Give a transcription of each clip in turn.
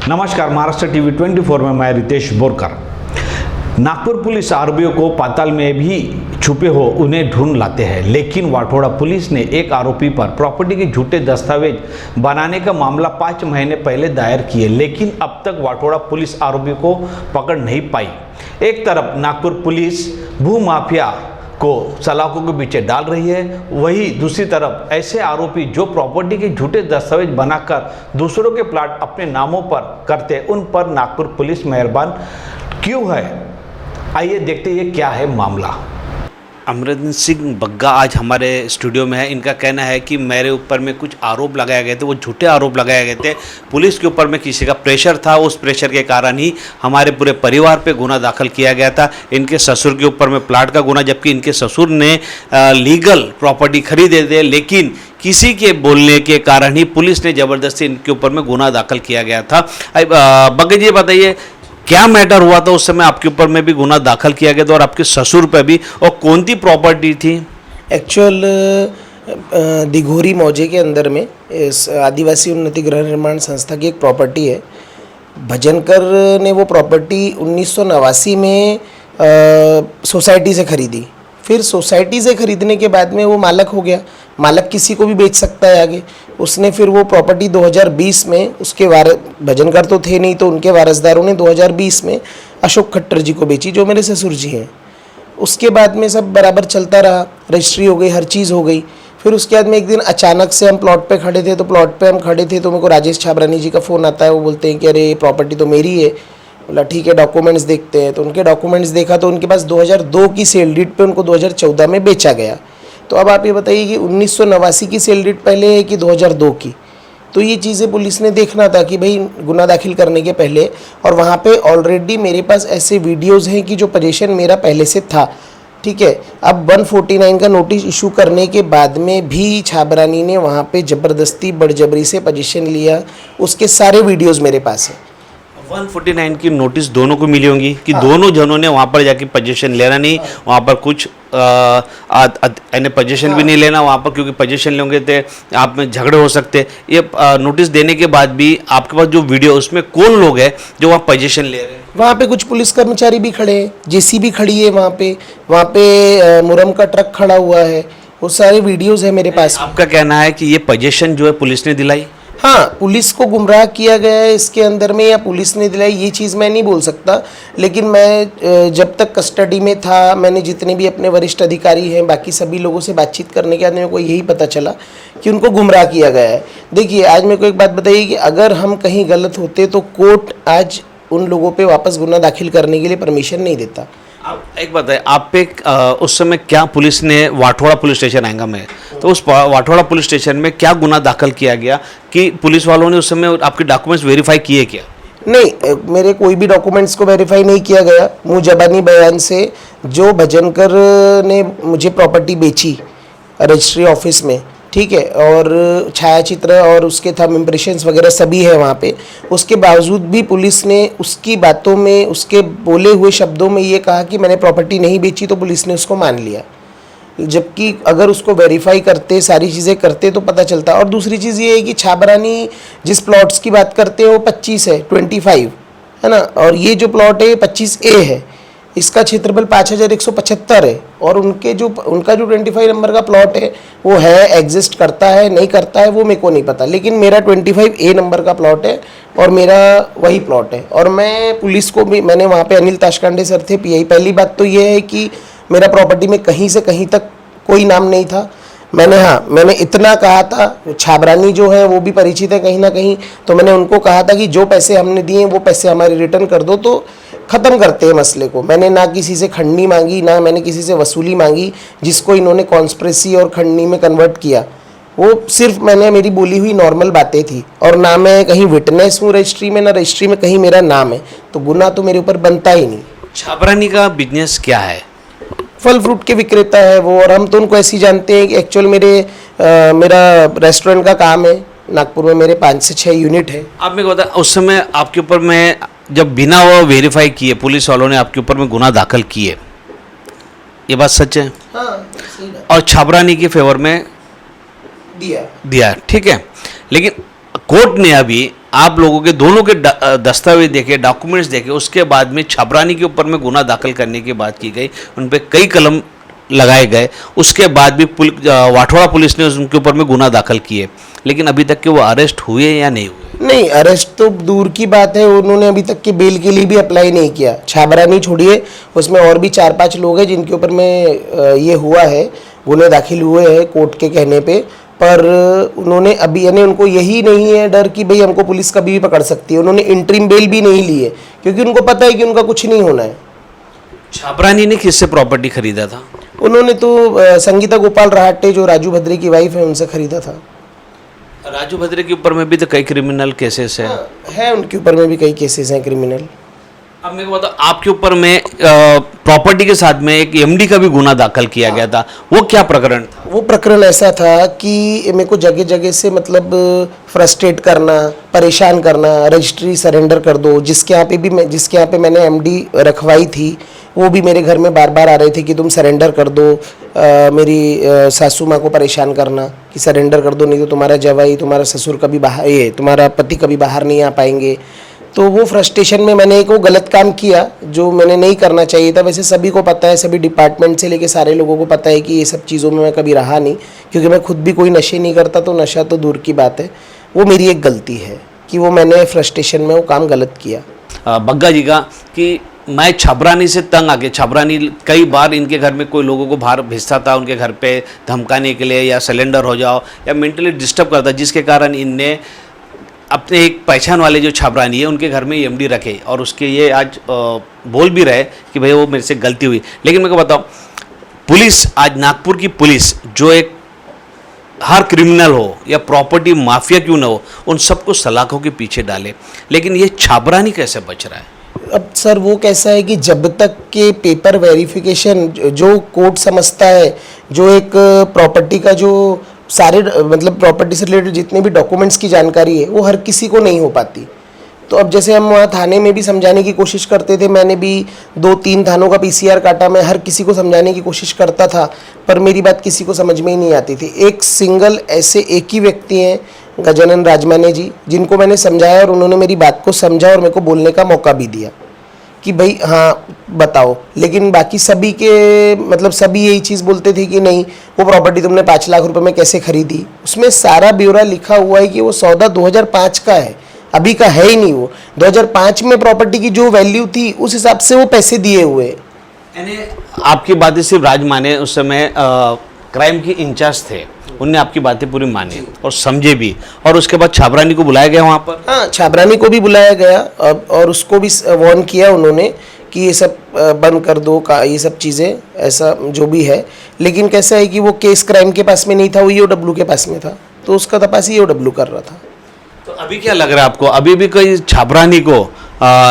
नमस्कार, महाराष्ट्र टीवी 24 में मैं रितेश बोरकर। नागपुर पुलिस आरोपियों को पाताल में भी छुपे हो उन्हें ढूंढ लाते हैं, लेकिन वाठोड़ा पुलिस ने एक आरोपी पर प्रॉपर्टी के झूठे दस्तावेज बनाने का मामला 5 महीने पहले दायर किए, लेकिन अब तक वाठोड़ा पुलिस आरोपी को पकड़ नहीं पाई। एक तरफ नागपुर पुलिस भूमाफिया को सलाखों के पीछे डाल रही है, वहीं दूसरी तरफ ऐसे आरोपी जो प्रॉपर्टी के झूठे दस्तावेज बनाकर दूसरों के प्लाट अपने नामों पर करते, उन पर नागपुर पुलिस मेहरबान क्यों है? आइए देखते हैं ये क्या है मामला। अमरिंदर सिंह बग्गा आज हमारे स्टूडियो में है। इनका कहना है कि मेरे ऊपर में कुछ आरोप लगाए गए थे, वो झूठे आरोप लगाए गए थे। पुलिस के ऊपर में किसी का प्रेशर था, उस प्रेशर के कारण ही हमारे पूरे परिवार पे गुना दाखिल किया गया था। इनके ससुर के ऊपर में प्लाट का गुना, जबकि इनके ससुर ने लीगल प्रॉपर्टी खरीदे थे, लेकिन किसी के बोलने के कारण ही पुलिस ने ज़बरदस्ती इनके ऊपर में गुना दाखिल किया गया था। बग्गा जी बताइए, क्या मैटर हुआ था उस समय? आपके ऊपर में भी गुना दाखिल किया गया था और आपके ससुर पे भी, और कौन सी प्रॉपर्टी थी? एक्चुअल दिघोरी मौजे के अंदर में इस आदिवासी उन्नति गृह निर्माण संस्था की एक प्रॉपर्टी है। भजनकर ने वो प्रॉपर्टी 1989 में सोसाइटी से खरीदी। फिर सोसाइटी से खरीदने के बाद में वो मालक हो गया। मालक किसी को भी बेच सकता है आगे। उसने फिर वो प्रॉपर्टी 2020 में उसके भजनकर तो थे नहीं, तो उनके वारसदारों ने 2020 में अशोक खट्टर जी को बेची, जो मेरे ससुर जी हैं। उसके बाद में सब बराबर चलता रहा, रजिस्ट्री हो गई, हर चीज़ हो गई। फिर उसके बाद में एक दिन अचानक से हम प्लॉट पे खड़े थे, तो मेरे को राजेश छाबरानी जी का फ़ोन आता है। वो बोलते हैं कि अरे ये प्रॉपर्टी तो मेरी है। बोला ठीक है, डॉक्यूमेंट्स देखते हैं। तो उनके डॉक्यूमेंट्स देखा तो उनके पास 2002 की सेल डीड पे उनको 2014 में बेचा गया। तो अब आप ये बताइए कि 1989 की सेल डीड पहले है कि 2002 की? तो ये चीज़ें पुलिस ने देखना था कि भाई गुना दाखिल करने के पहले। और वहाँ पे ऑलरेडी मेरे पास ऐसे वीडियोज़ हैं कि जो पोजीशन मेरा पहले से था, ठीक है। अब 149 का नोटिस इशू करने के बाद में भी छाबरानी ने वहाँ पे ज़बरदस्ती बड़जबरी से पोजीशन लिया। उसके सारे वीडियोज़ मेरे पास हैं। 149 की नोटिस दोनों को मिली होंगी कि हाँ। दोनों जनों ने वहाँ पर जाके पोजीशन लेना नहीं, हाँ। वहाँ पर कुछ पोजीशन हाँ। भी नहीं लेना वहाँ पर, क्योंकि पोजीशन लेंगे तो आप में झगड़े हो सकते। ये नोटिस देने के बाद भी आपके पास जो वीडियो, उसमें कौन लोग हैं जो वहाँ पोजीशन ले रहे हैं? वहाँ पे कुछ पुलिस कर्मचारी भी खड़े हैं, जेसीबी खड़ी है वहाँ पे मुरम का ट्रक खड़ा हुआ है। वो सारे वीडियोज़ है मेरे पास। आपका कहना है कि ये पोजीशन जो है पुलिस ने दिलाई? हाँ, पुलिस को गुमराह किया गया है इसके अंदर में, या पुलिस ने दिलाई, ये चीज़ मैं नहीं बोल सकता। लेकिन मैं जब तक कस्टडी में था, मैंने जितने भी अपने वरिष्ठ अधिकारी हैं, बाकी सभी लोगों से बातचीत करने के बाद मेरे को यही पता चला कि उनको गुमराह किया गया है। देखिए, आज मेरे को एक बात बताइए कि अगर हम कहीं गलत होते तो कोर्ट आज उन लोगों पे वापस गुना दाखिल करने के लिए परमिशन नहीं देता। आप एक बताइए, आप पे उस समय क्या पुलिस ने, वाठोड़ा पुलिस स्टेशन आएगा मैं, तो उस वाठोड़ा पुलिस स्टेशन में क्या गुना दाखिल किया गया कि पुलिस वालों ने उस समय आपके डॉक्यूमेंट्स वेरीफाई किए क्या? नहीं, मेरे कोई भी डॉक्यूमेंट्स को वेरीफाई नहीं किया गया। मुँह ज़बानी बयान से जो भजनकर ने मुझे प्रॉपर्टी बेची रजिस्ट्री ऑफिस में, ठीक है, और छायाचित्र और उसके थंब इम्प्रेशंस वगैरह सभी है वहाँ पे। उसके बावजूद भी पुलिस ने उसकी बातों में, उसके बोले हुए शब्दों में ये कहा कि मैंने प्रॉपर्टी नहीं बेची, तो पुलिस ने उसको मान लिया। जबकि अगर उसको वेरीफाई करते, सारी चीज़ें करते तो पता चलता। और दूसरी चीज़ ये है कि छाबरानी जिस प्लॉट्स की बात करते हैं वो 25 है, 25 है ना, और ये जो प्लॉट है 25A है। इसका क्षेत्रफल 5175 है, और उनका जो 25 नंबर का प्लॉट है वो है, एग्जिस्ट करता है नहीं करता है वो मेरे को नहीं पता, लेकिन मेरा 25A नंबर का प्लॉट है और मेरा वही प्लॉट है। और मैं पुलिस को भी, मैंने वहाँ पे अनिल ताशकांडे सर थे PI। पहली बात तो ये है कि मेरा प्रॉपर्टी में कहीं से कहीं तक कोई नाम नहीं था। मैंने इतना कहा था, छाबरानी जो है वो भी परिचित है कहीं ना कहीं, तो मैंने उनको कहा था कि जो पैसे हमने दिए वो पैसे हमारे रिटर्न कर दो, तो ख़त्म करते हैं मसले को। मैंने ना किसी से खंडनी मांगी, ना मैंने किसी से वसूली मांगी, जिसको इन्होंने कॉन्स्पिरेसी और खंडनी में कन्वर्ट किया। वो सिर्फ मेरी बोली हुई नॉर्मल बातें थी, और ना मैं कहीं विटनेस हूँ रजिस्ट्री में, ना रजिस्ट्री में कहीं मेरा नाम है, तो गुना तो मेरे ऊपर बनता ही नहीं। छाबरानी का बिजनेस क्या है? फल फ्रूट के विक्रेता है वो, और हम तो उनको ऐसे ही जानते हैं कि एक्चुअल मेरा रेस्टोरेंट का काम है। नागपुर में मेरे 5 से 6 यूनिट है। आप मेरे को बता, उस समय आपके ऊपर में जब बिना वो वेरीफाई किए पुलिस वालों ने आपके ऊपर में गुना दाखिल किए, ये बात सच है? हाँ, सही बात। और छाबरानी के फेवर में दिया, ठीक है, लेकिन कोर्ट ने अभी आप लोगों के दोनों के दस्तावेज देखे, डॉक्यूमेंट्स देखे, उसके बाद में छबरानी के ऊपर में गुना दाखिल करने की बात की गई, उन पे कई कलम लगाए गए, उसके बाद भी वाठोड़ा पुलिस ने उनके ऊपर में गुना दाखिल किए, लेकिन अभी तक के वो अरेस्ट हुए या नहीं हुए? नहीं, अरेस्ट तो दूर की बात है, उन्होंने अभी तक के बेल के लिए भी अप्लाई नहीं किया। छाबरानी छोड़िए, उसमें और भी 4-5 लोग हैं जिनके ऊपर में ये हुआ है, गुने दाखिल हुए हैं कोर्ट के कहने पे, पर उन्होंने अभी यानी उनको यही नहीं है डर कि भाई हमको पुलिस कभी भी पकड़ सकती है। उन्होंने इंटरिम बेल भी नहीं ली है क्योंकि उनको पता है कि उनका कुछ नहीं होना है। छाबरानी ने किससे प्रॉपर्टी खरीदा था? उन्होंने तो संगीता गोपाल राहटे जो राजू भद्रे की वाइफ है उनसे खरीदा था। राजू भद्रे के ऊपर में भी तो कई क्रिमिनल केसेस है। उनके ऊपर में भी कई केसेस हैं क्रिमिनल। अब मेरे को बताओ, आपके ऊपर में प्रॉपर्टी के साथ में एक एमडी का भी गुना दाखिल किया गया था, वो क्या प्रकरण था? वो प्रकरण ऐसा था कि मेरे को जगह जगह से मतलब फ्रस्ट्रेट करना, परेशान करना, रजिस्ट्री सरेंडर कर दो। जिसके यहाँ पे मैंने एमडी रखवाई थी वो भी मेरे घर में बार बार आ रहे थे कि तुम सरेंडर कर दो। मेरी सासू माँ को परेशान करना कि सरेंडर कर दो, नहीं तो तुम्हारा जवाई, तुम्हारा ससुर कभी बाहर, ये तुम्हारा पति कभी बाहर नहीं आ पाएंगे। तो वो फ्रस्ट्रेशन में मैंने एक वो गलत काम किया जो मैंने नहीं करना चाहिए था। वैसे सभी को पता है, सभी डिपार्टमेंट से लेके सारे लोगों को पता है कि ये सब चीज़ों में मैं कभी रहा नहीं, क्योंकि मैं खुद भी कोई नशे नहीं करता, तो नशा तो दूर की बात है। वो मेरी एक गलती है कि वो मैंने फ्रस्ट्रेशन में वो काम गलत किया। बग्गा जी का कि मैं छबरानी से तंग आ गया। छबरानी कई बार इनके घर में कोई लोगों को बाहर भेजता था उनके घर पे धमकाने के लिए, या सिलेंडर हो जाओ, या मेंटली डिस्टर्ब करता, जिसके कारण इनने अपने एक पहचान वाले जो छबरानी है उनके घर में एमडी रखे, और उसके ये आज बोल भी रहे कि भाई वो मेरे से गलती हुई। लेकिन मेरे को बताओ, पुलिस आज नागपुर की पुलिस जो एक हर क्रिमिनल हो या प्रॉपर्टी माफिया क्यों ना हो, उन सबको सलाखों के पीछे डाले, लेकिन ये छबरानी कैसे बच रहा है? अब सर वो कैसा है कि जब तक के पेपर वेरिफिकेशन जो कोर्ट समझता है, जो एक प्रॉपर्टी का जो सारे मतलब प्रॉपर्टी से रिलेटेड जितने भी डॉक्यूमेंट्स की जानकारी है वो हर किसी को नहीं हो पाती। तो अब जैसे हम वहाँ थाने में भी समझाने की कोशिश करते थे, मैंने भी 2-3 थानों का पीसीआर काटा, मैं हर किसी को समझाने की कोशिश करता था, पर मेरी बात किसी को समझ में ही नहीं आती थी। एक सिंगल ऐसे एक ही व्यक्ति हैं गजानन राजमाने जी, जिनको मैंने समझाया और उन्होंने मेरी बात को समझा और मेरे को बोलने का मौका भी दिया कि भाई हाँ बताओ। लेकिन बाकी सभी के मतलब सभी यही चीज़ बोलते थे कि नहीं, वो प्रॉपर्टी तुमने 5 लाख रुपए में कैसे खरीदी। उसमें सारा ब्यौरा लिखा हुआ है कि वो सौदा 2005 का है, अभी का है ही नहीं। वो 2005 में प्रॉपर्टी की जो वैल्यू थी उस हिसाब से वो पैसे दिए हुए। यानी आपकी बातें सिर्फ राज माने उस समय क्राइम के इंचार्ज थे, उनने आपकी बातें पूरी मानी और समझे भी, और उसके बाद छाबरानी को बुलाया गया वहाँ पर? हाँ, छाबरानी को भी बुलाया गया और उसको भी वार्न किया उन्होंने कि ये सब बंद कर दो का, ये सब चीज़ें ऐसा जो भी है। लेकिन कैसा है कि वो केस क्राइम के पास में नहीं था, वो ईओडब्ल्यू के पास में था, तो उसका तपास ईओडब्ल्यू कर रहा था। तो अभी क्या लग रहा है आपको, अभी भी कोई छाबरानी को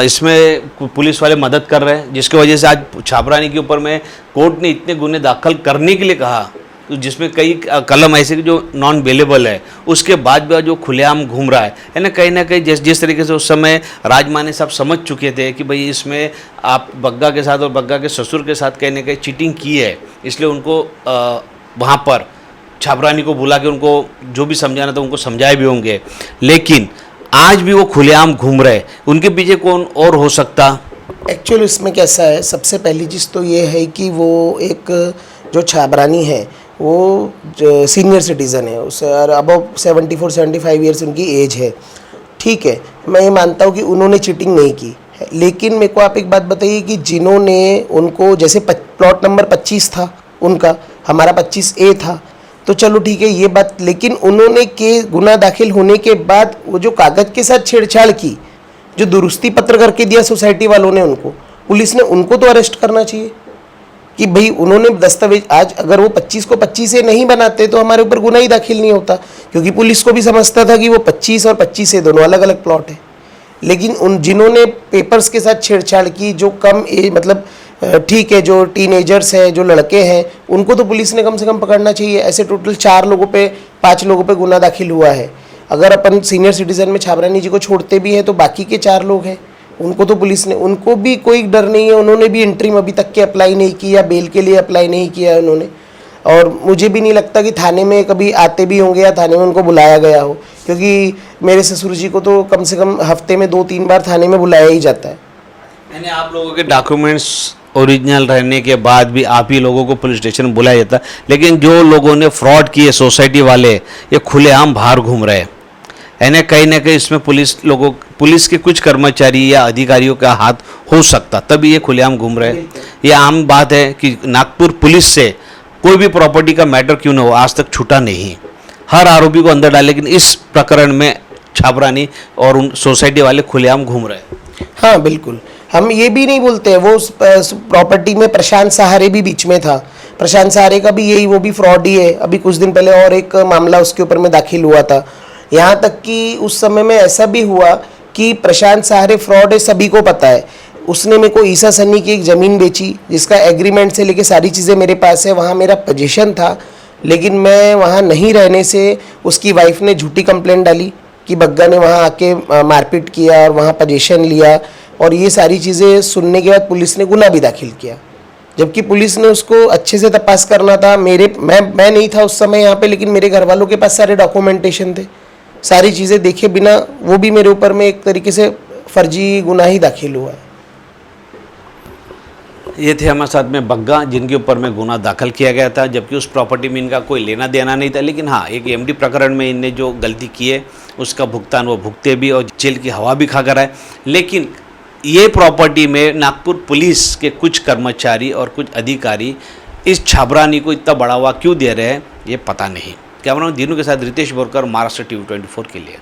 इसमें पुलिस वाले मदद कर रहे हैं, जिसकी वजह से आज छाबरानी के ऊपर में कोर्ट ने इतने गुने दाखिल करने के लिए कहा, तो जिसमें कई कलम ऐसे जो नॉन बेलेबल है, उसके बाद भी जो खुलेआम घूम रहा है ना, कहीं ना कहीं जिस तरीके से उस समय राजमाने साहब समझ चुके थे कि भाई इसमें आप बग्गा के साथ और बग्गा के ससुर के साथ कहीं ना कहीं चीटिंग की है, इसलिए उनको वहाँ पर छाबरानी को बुला के उनको जो भी समझाना था उनको समझाए भी होंगे। लेकिन आज भी वो खुलेआम घूम रहे, उनके पीछे कौन और हो सकता? एक्चुअली इसमें कैसा है, सबसे पहली चीज़ तो ये है कि वो एक जो छाबरानी है वो सीनियर सिटीज़न है, उसे अबव 74-75 ईयर्स उनकी एज है। ठीक है, मैं ये मानता हूँ कि उन्होंने चीटिंग नहीं की है, लेकिन मेरे को आप एक बात बताइए कि जिन्होंने उनको, जैसे प्लॉट नंबर 25 था उनका, हमारा 25A था, तो चलो ठीक है ये बात, लेकिन उन्होंने के गुना दाखिल होने के बाद वो जो कागज़ के साथ छेड़छाड़ की, जो दुरुस्ती पत्र करके दिया सोसाइटी वालों ने उनको, पुलिस ने उनको तो अरेस्ट करना चाहिए कि भाई उन्होंने दस्तावेज, आज अगर वो 25 को 25 नहीं बनाते तो हमारे ऊपर गुना ही दाखिल नहीं होता, क्योंकि पुलिस को भी समझता था कि वो 25 और 25 दोनों अलग अलग प्लॉट है। लेकिन उन जिन्होंने पेपर्स के साथ छेड़छाड़ की, जो कम एज मतलब ठीक है जो टीनेजर्स हैं, जो लड़के हैं, उनको तो पुलिस ने कम से कम पकड़ना चाहिए। ऐसे टोटल 4 लोगों पे 5 लोगों पे गुना दाखिल हुआ है। अगर अपन सीनियर सिटीजन में छाबरानी जी को छोड़ते भी हैं तो बाकी के 4 लोग हैं, उनको तो पुलिस ने, उनको भी कोई डर नहीं है, उन्होंने भी इंटरिम अभी तक के अप्लाई नहीं किया, बेल के लिए अप्लाई नहीं किया उन्होंने। और मुझे भी नहीं लगता कि थाने में कभी आते भी होंगे या थाने में उनको बुलाया गया हो, क्योंकि मेरे ससुर जी को तो कम से कम हफ्ते में 2-3 बार थाने में बुलाया ही जाता है। यानी आप लोगों के डॉक्यूमेंट्स ओरिजिनल रहने के बाद भी आप ही लोगों को पुलिस स्टेशन बुलाया जाता, लेकिन जो लोगों ने फ्रॉड किए सोसाइटी वाले ये खुलेआम बाहर घूम रहे हैं। यानी कहीं ना कहीं इसमें पुलिस के कुछ कर्मचारी या अधिकारियों का हाथ हो सकता, तभी ये खुलेआम घूम रहे हैं। ये आम बात है कि नागपुर पुलिस से कोई भी प्रॉपर्टी का मैटर क्यों ना हो आज तक छूटा नहीं, हर आरोपी को अंदर डाले, लेकिन इस प्रकरण में छाबरानी और उन सोसाइटी वाले खुलेआम घूम रहे हैं। हाँ बिल्कुल, हम ये भी नहीं बोलते हैं, वो प्रॉपर्टी में प्रशांत सहारे भी बीच में था, प्रशांत सहारे का भी यही, वो भी फ्रॉड ही है। अभी कुछ दिन पहले और एक मामला उसके ऊपर में दाखिल हुआ था। यहाँ तक कि उस समय में ऐसा भी हुआ कि प्रशांत सहारे फ्रॉड है, सभी को पता है। उसने मेरे को ईसा सन्नी की एक ज़मीन बेची जिसका एग्रीमेंट से लेके सारी चीज़ें मेरे पास है, वहाँ मेरा पोजीशन था, लेकिन मैं वहाँ नहीं रहने से उसकी वाइफ ने झूठी कंप्लेंट डाली कि बग्गा ने वहाँ आके मारपीट किया और वहाँ पोजीशन लिया, और ये सारी चीज़ें सुनने के बाद पुलिस ने गुना भी दाखिल किया, जबकि पुलिस ने उसको अच्छे से तपास करना था। मैं नहीं था उस समय यहाँ पे, लेकिन मेरे घर वालों के पास सारे डॉक्यूमेंटेशन थे, सारी चीज़ें देखे बिना वो भी मेरे ऊपर में एक तरीके से फर्जी गुनाह ही दाखिल हुआ है। ये थे हमारे साथ में बग्गा, जिनके ऊपर में गुना दाखिल किया गया था, जबकि उस प्रॉपर्टी में इनका कोई लेना देना नहीं था, लेकिन हाँ एक एमडी प्रकरण में इनने जो गलती की है उसका भुगतान वो भुगते भी और जेल की हवा भी खा कर आए। लेकिन ये प्रॉपर्टी में नागपुर पुलिस के कुछ कर्मचारी और कुछ अधिकारी इस छाबरानी को इतना बढ़ावा क्यों दे रहे हैं ये पता नहीं। कैमरामैन दीनू के साथ रितेश बोरकर, महाराष्ट्र TV 24 के लिए।